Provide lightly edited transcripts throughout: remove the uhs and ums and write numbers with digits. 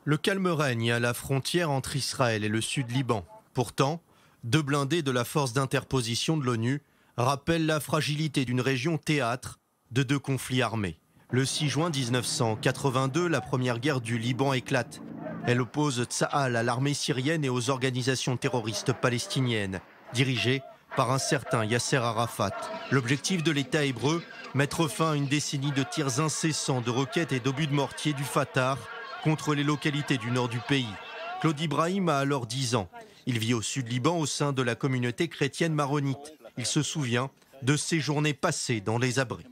Le calme règne à la frontière entre Israël et le Sud-Liban. Pourtant, 2 blindés de la force d'interposition de l'ONU rappellent la fragilité d'une région théâtre de 2 conflits armés. Le 6 juin 1982, la première guerre du Liban éclate. Elle oppose Tsahal à l'armée syrienne et aux organisations terroristes palestiniennes, dirigées par un certain Yasser Arafat. L'objectif de l'État hébreu, mettre fin à une décennie de tirs incessants de roquettes et d'obus de mortier du Fatah contre les localités du nord du pays. Claude Ibrahim a alors 10 ans. Il vit au Sud-Liban au sein de la communauté chrétienne maronite. Il se souvient de ses journées passées dans les abris.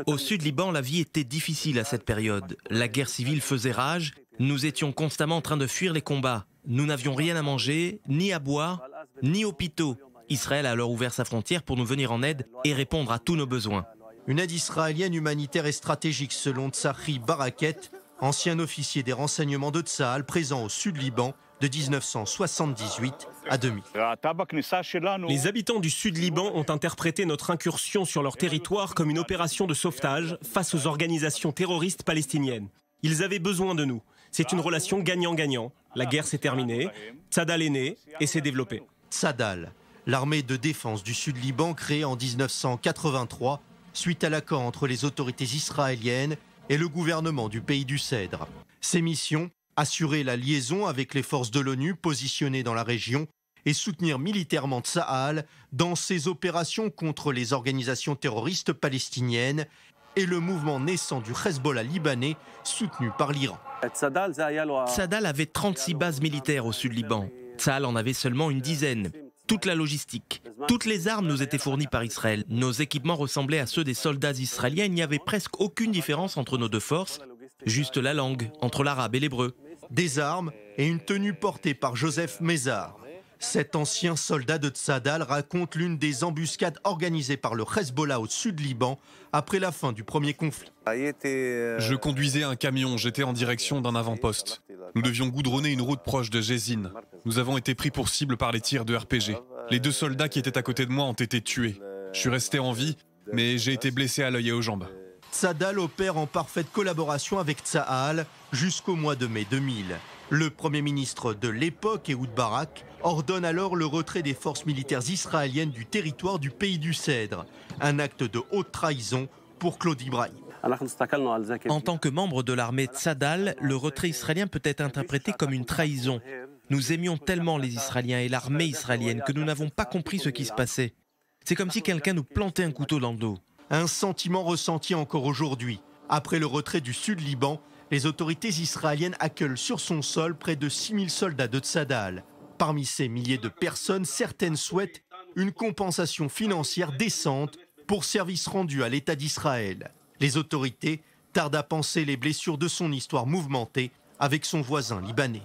Au Sud-Liban, la vie était difficile à cette période. La guerre civile faisait rage. Nous étions constamment en train de fuir les combats. Nous n'avions rien à manger, ni à boire, ni hôpitaux. Israël a alors ouvert sa frontière pour nous venir en aide et répondre à tous nos besoins. Une aide israélienne humanitaire et stratégique selon Tsahi Baraket, ancien officier des renseignements de Tsahal présent au Sud-Liban de 1978 à 2000. Les habitants du Sud-Liban ont interprété notre incursion sur leur territoire comme une opération de sauvetage face aux organisations terroristes palestiniennes. Ils avaient besoin de nous. C'est une relation gagnant-gagnant. La guerre s'est terminée, Tzadal est né et s'est développé. Tzadal, l'armée de défense du Sud-Liban créée en 1983 suite à l'accord entre les autorités israéliennes et le gouvernement du pays du Cèdre. Ses missions, assurer la liaison avec les forces de l'ONU positionnées dans la région et soutenir militairement Tsahal dans ses opérations contre les organisations terroristes palestiniennes et le mouvement naissant du Hezbollah libanais soutenu par l'Iran. Tzadal avait 36 bases militaires au Sud-Liban. Tsahal en avait seulement une dizaine. Toute la logistique, toutes les armes nous étaient fournies par Israël. Nos équipements ressemblaient à ceux des soldats israéliens. Il n'y avait presque aucune différence entre nos 2 forces, juste la langue, entre l'arabe et l'hébreu. Des armes et une tenue portée par Joseph Mézard. Cet ancien soldat de Tzadal raconte l'une des embuscades organisées par le Hezbollah au Sud-Liban après la fin du premier conflit. Je conduisais un camion, j'étais en direction d'un avant-poste. Nous devions goudronner une route proche de Jézine. Nous avons été pris pour cible par les tirs de RPG. Les 2 soldats qui étaient à côté de moi ont été tués. Je suis resté en vie, mais j'ai été blessé à l'œil et aux jambes. Tzadal opère en parfaite collaboration avec Tsahal jusqu'au mois de mai 2000. Le Premier ministre de l'époque, Ehud Barak, ordonne alors le retrait des forces militaires israéliennes du territoire du pays du Cèdre. Un acte de haute trahison pour Claude Ibrahim. En tant que membre de l'armée Tzadal, le retrait israélien peut être interprété comme une trahison. Nous aimions tellement les Israéliens et l'armée israélienne que nous n'avons pas compris ce qui se passait. C'est comme si quelqu'un nous plantait un couteau dans le dos. Un sentiment ressenti encore aujourd'hui. Après le retrait du Sud-Liban, les autorités israéliennes accueillent sur son sol près de 6000 soldats de Tzadal. Parmi ces milliers de personnes, certaines souhaitent une compensation financière décente pour services rendus à l'État d'Israël. Les autorités tardent à penser les blessures de son histoire mouvementée avec son voisin libanais.